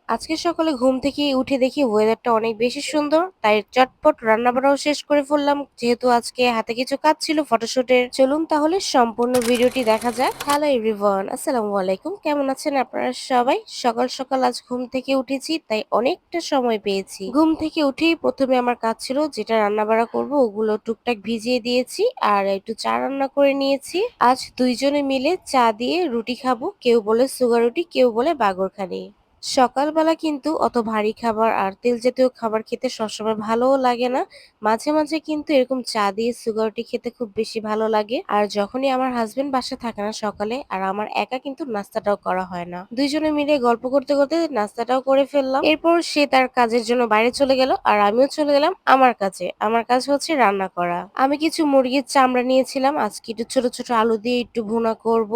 আজকে সকালে ঘুম থেকে উঠে দেখি ওয়েদারটা অনেক বেশি সুন্দর, তাই চটপট রান্না বান্নাও শেষ করে ফেললাম। যেহেতু আজকে হাতে কিছু কাজ ছিল ফটোশুটের, চলুন তাহলে সম্পূর্ণ ভিডিওটি দেখা যাক। হ্যালো এভরিওয়ান, আসসালামু আলাইকুম। কেমন আছেন আপনারা সবাই? সকাল সকাল আজ ঘুম থেকে উঠেছি, তাই অনেকটা সময় পেয়েছি। ঘুম থেকে উঠেই প্রথমে আমার কাজ ছিল যেটা রান্না বান্না করবো ওগুলো টুকটাক ভিজিয়ে দিয়েছি আর একটু চা রান্না করে নিয়েছি। আজ দুইজনে মিলে চা দিয়ে রুটি খাবো, কেউ বলে সুগার রুটি, কেউ বলে বাগরখানি। সকালবেলা কিন্তু অত ভারী খাবার আর তেল জাতীয় খাবার খেতে সবসময় ভালোও লাগে না। মাঝে মাঝে কিন্তু এরকম চা দিয়ে সুগার রুটি খেতে খুব বেশি ভালো লাগে। আর যখনই আমার হাজবেন্ড বাসায় থাকে না সকালে, আর আমার একা কিন্তু নাস্তাটাও করা হয় না, দুইজনে মিলে গল্প করতে করতে নাস্তাটাও করে ফেললাম। এরপর সে তার কাজের জন্য বাইরে চলে গেল আর আমিও চলে গেলাম আমার কাজে। আমার কাজ হচ্ছে রান্না করা। আমি কিছু মুরগির চামড়া নিয়েছিলাম, আজকে একটু ছোট ছোট আলু দিয়ে একটু ভুনা করব,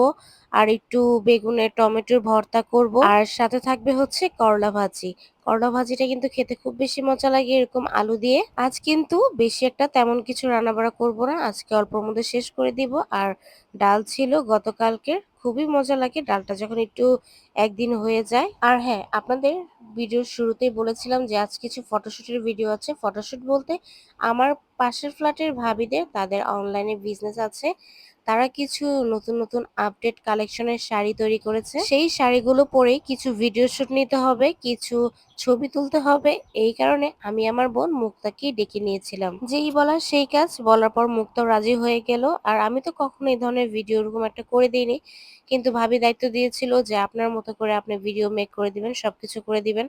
আর একটু বেগুনের টমেটোর ভর্তা করব, আর সাথে থাকবে হচ্ছে করলা ভাজি। করলা ভাজিটা কিন্তু খেতে খুব বেশি মজা লাগে এরকম আলু দিয়ে। আজ কিন্তু বেশি একটা তেমন কিছু রান্না বান্না করবো না, আজকে অল্পর মধ্যে শেষ করে দিব। আর ডাল ছিল গতকালকের, খুবই মজা লাগে ডালটা যখন একটু একদিন হয়ে যায়। আর হ্যাঁ, আপনাদের ভিডিওর শুরুতেই বলেছিলাম যে আজ কিছু ফটোশুটের ভিডিও আছে। ফটোশুট বলতে আমার পাশের ফ্ল্যাটের ভাবিদের, তাদের অনলাইনে বিজনেস আছে। তারা কিছু নতুন নতুন আপডেট কালেকশনের শাড়ি তৈরি করেছে। সেই শাড়িগুলো পরেই কিছু ভিডিও শুট নিতে হবে, কিছু ছবি তুলতে হবে। এই কারণে আমি আমার বোন মুক্তাকেই ডেকে নিয়েছিলাম। যেই বলা সেই কাজ, বলার পর মুক্তাও রাজি হয়ে গেল। আর আমি তো কখনো এই ধরনের ভিডিও এরকম একটা করে দিইনি, কিন্তু ভাবি দায়িত্ব দিয়েছিল যে আপনার মতো করে আপনি ভিডিও মেক করে দিবেন, সবকিছু করে দিবেন।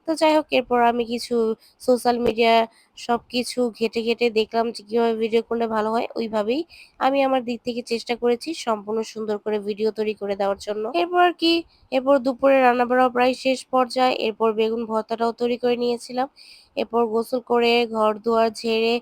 তো যাই হোক, এরপর আমি কিছু সোশ্যাল মিডিয়া সবকিছু ঘেটে ঘেটে দেখলাম যে কিভাবে ভিডিও করলে ভালো হয়। ওইভাবেই আমি আমার দিক থেকে চেষ্টা করেছি সম্পূর্ণ সুন্দর করে ভিডিও তৈরি করে দেওয়ার জন্য। এরপর আর কি, এরপর দুপুরে রান্না বান্না প্রায় শেষ পর্যায়ে। এরপর বেগুন ভর্তাটাও তৈরি করে নিয়েছিলাম। এরপর গোসল করে ঘর দুয়ার ঝেড়ে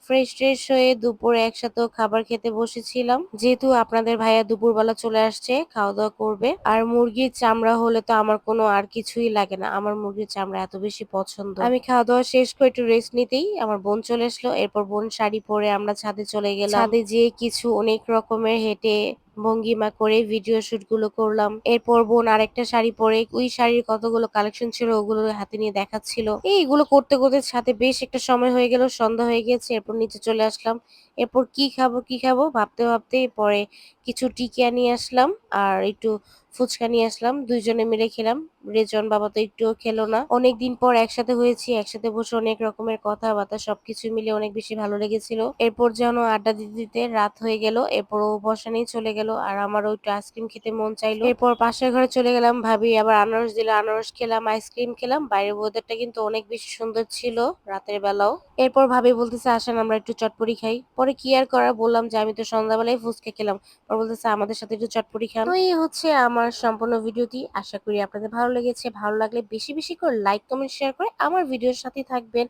ফ্রেশ ট্রেশ হয়ে দুপুরে একসাথেও খাবার খেতে বসেছিলাম। যেহেতু আপনাদের ভাইয়া দুপুরবেলা চলে আসছে, খাওয়া দাওয়া করবে। আর মুরগির চামড়া হলে তো আমার কোনো আর কিছুই লাগে না, আমার মুরগির চামড়া এত বেশি পছন্দ। আমি খাওয়া দাওয়া শেষ করে একটু রেস্ট নিতেই আমার বোন চলে আসলো। এরপর বোন শাড়ি পরে আমরা ছাদে চলে গেলাম। ছাদে যেয়ে কিছু অনেক রকমের হেঁটে ভঙ্গিমা করে ভিডিও শুট গুলো করলাম। এরপর বোন আরেকটা শাড়ি পরে ওই শাড়ির কতগুলো কালেকশন ছিল ওগুলো হাতে নিয়ে দেখাচ্ছিল। এইগুলো করতে করতে সাথে বেশ একটা সময় হয়ে গেল, সন্ধ্যা হয়ে গেছে। এরপর নিচে চলে আসলাম। এরপর কি খাবো কি খাবো ভাবতে ভাবতে পরে কিছু টিকিয়া নিয়ে আসলাম আর একটু ফুচকা নিয়ে আসলাম, দুইজনে মিলে খেলাম। রেজন বাবা তো একটুও খেলো না। অনেকদিন পর একসাথে হয়েছি, একসাথে বসে অনেক রকমের কথাবার্তা সবকিছু মিলে অনেক বেশি ভালো লেগেছিল। এরপর যেন আড্ডা দিতে দিতে রাত হয়ে গেল। এরপর ও বসা নিয়ে চলে গেল আর আমারও একটু আইসক্রিম খেতে মন চাইলো। এরপর পাশের ঘরে চলে গেলাম, ভাবি আবার আনারস দিল, আনারস খেলাম, আইসক্রিম খেলাম। বাইরের ওয়েদারটা কিন্তু অনেক বেশি সুন্দর ছিল রাতের বেলাও। এরপর ভাবি বলতেছে আসেন আমরা একটু চটপটি খাই। পরে কি আর করা, বললাম যে আমি তো সন্ধ্যাবেলায় ফুচকা খেলাম। পরে বলতেছে আমাদের সাথে একটু চটপটি খান। তো এই হচ্ছে আমার সম্পূর্ণ ভিডিওটি। আশা করি আপনাদের ভালো লেগেছে। ভালো লাগলে বেশি বেশি করে লাইক কমেন্ট শেয়ার করে আমার ভিডিওর সাথে থাকবেন।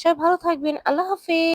সবাই ভালো থাকবেন। আল্লাহ হাফেজ।